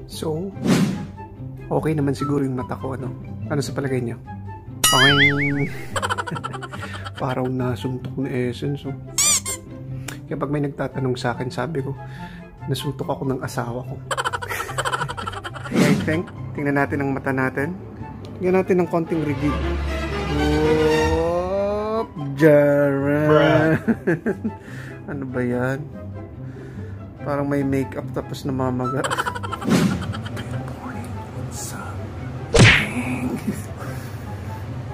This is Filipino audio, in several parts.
So, okay naman siguro yung mata ko, ano? Ano sa palagay niya? Panging parang nasuntok na essence, oh. Kaya pag may nagtatanong sa akin, sabi ko, nasuntok ako ng asawa ko. I think, tingnan natin ang mata natin. Tingnan natin ng konting review. Whoop! Jara! Ano ba yan? Parang may makeup tapos namamaga.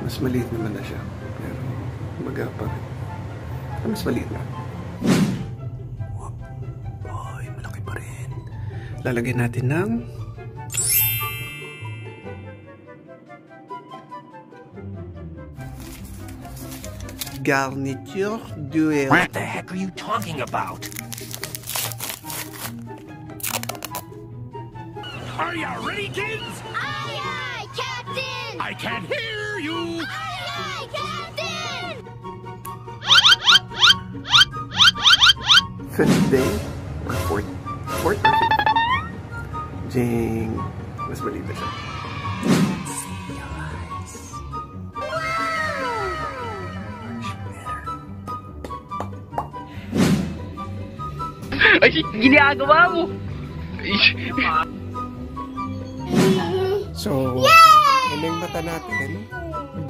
Mas maliit naman na siya. Pero maga pa rin. Mas maliit na. Whoop! Boy, malaki pa rin. Lalagyan natin ng garniture duel. What the heck are you talking about? Are you ready, kids? Aye, aye, Captain! I can't hear you! Aye, aye, Captain! Fifth day? Or fourth? Fourth or fifth? Jing. Mas maliit na siya. Ay, ginagawa mo! So, yun yung mata natin.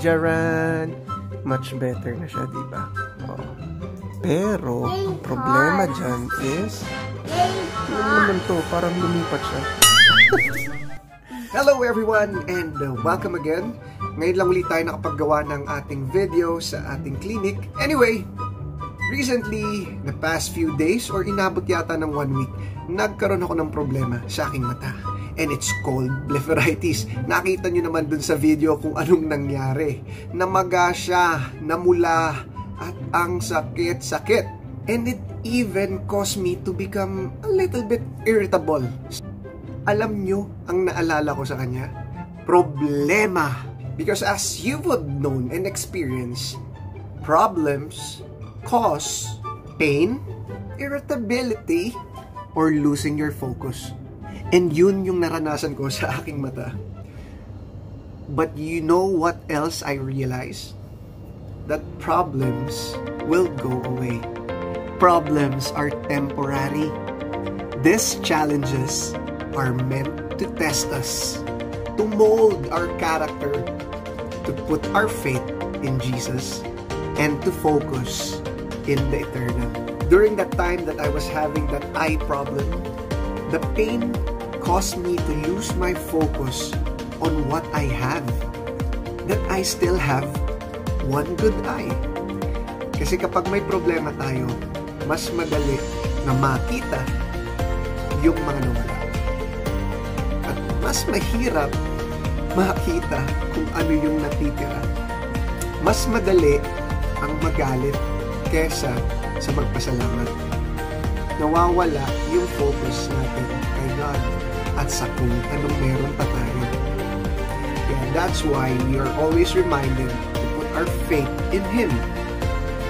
Jaran. Much better na siya, diba? Oh. Pero, ang problema dyan is, ano naman to? Parang lumipat siya. Hello everyone and welcome again. Ngayon lang ulit tayo nakapaggawa ng ating video sa ating clinic. Anyway, recently, the past few days or inabot yata ng 1 week, nagkaroon ako ng problema sa aking mata. And it's called blepharitis. Nakita nyo naman dun sa video kung anong nangyari. Namaga siya, namula, at ang sakit-sakit. And it even caused me to become a little bit irritable. Alam nyo ang naalala ko sa kanya? Problema. Because as you would known and experienced, problems cause pain, irritability, or losing your focus. And yun yung naranasan ko sa aking mata. But you know what else I realized? That problems will go away. Problems are temporary. These challenges are meant to test us, to mold our character, to put our faith in Jesus, and to focus in the eternal. During that time that I was having that eye problem, the pain caused me to lose my focus on what I have. That I still have one good eye. Kasi kapag may problema tayo, mas madali na makita yung mga nawala. At mas mahirap makita kung ano yung natitira. Mas madali ang magalit kesa sa magpasalamat. Nawawala yung focus natin kay God at sa kung anong meron pa tayo. Yeah, that's why we are always reminded to put our faith in Him,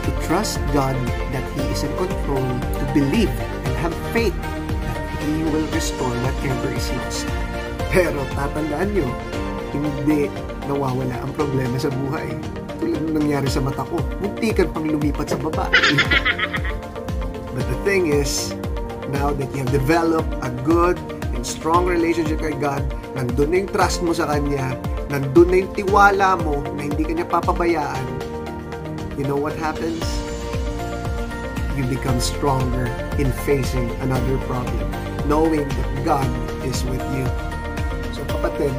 to trust God that He is in control, to believe and have faith that He will restore whatever is lost. Pero tatandaan nyo, hindi nawawala ang problema sa buhay. Tulad ng nangyari sa mata ko, muntikan pang lumipat sa baba. But the thing is, now that you have developed a good and strong relationship kay God, nandun na yung trust mo sa Kanya, nandun na yung tiwala mo na hindi Kanya papabayaan, you know what happens? You become stronger in facing another problem, knowing that God is with you. So kapatid,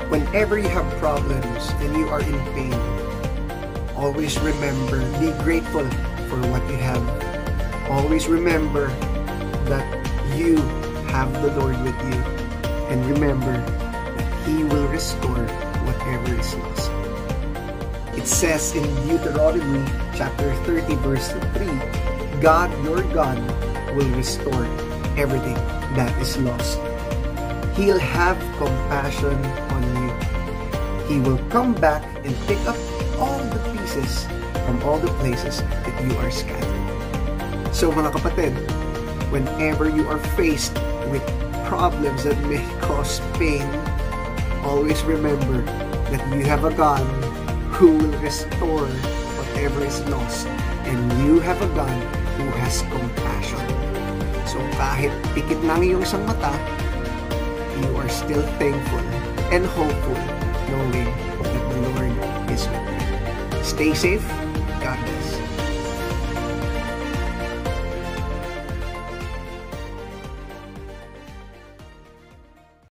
whenever you have problems and you are in pain, always remember, be grateful for what you have. Always remember that you have the Lord with you. And remember that He will restore whatever is lost. It says in Deuteronomy chapter 30 verse 3, God, your God, will restore everything that is lost. He'll have compassion on you. He will come back and pick up all the pieces from all the places that you are scattered. So mga kapatid, whenever you are faced with problems that may cause pain, always remember that you have a God who will restore whatever is lost, and you have a God who has compassion. So kahit pikit lang yung isang mata, you are still thankful and hopeful knowing that the Lord is with you. Stay safe. God bless.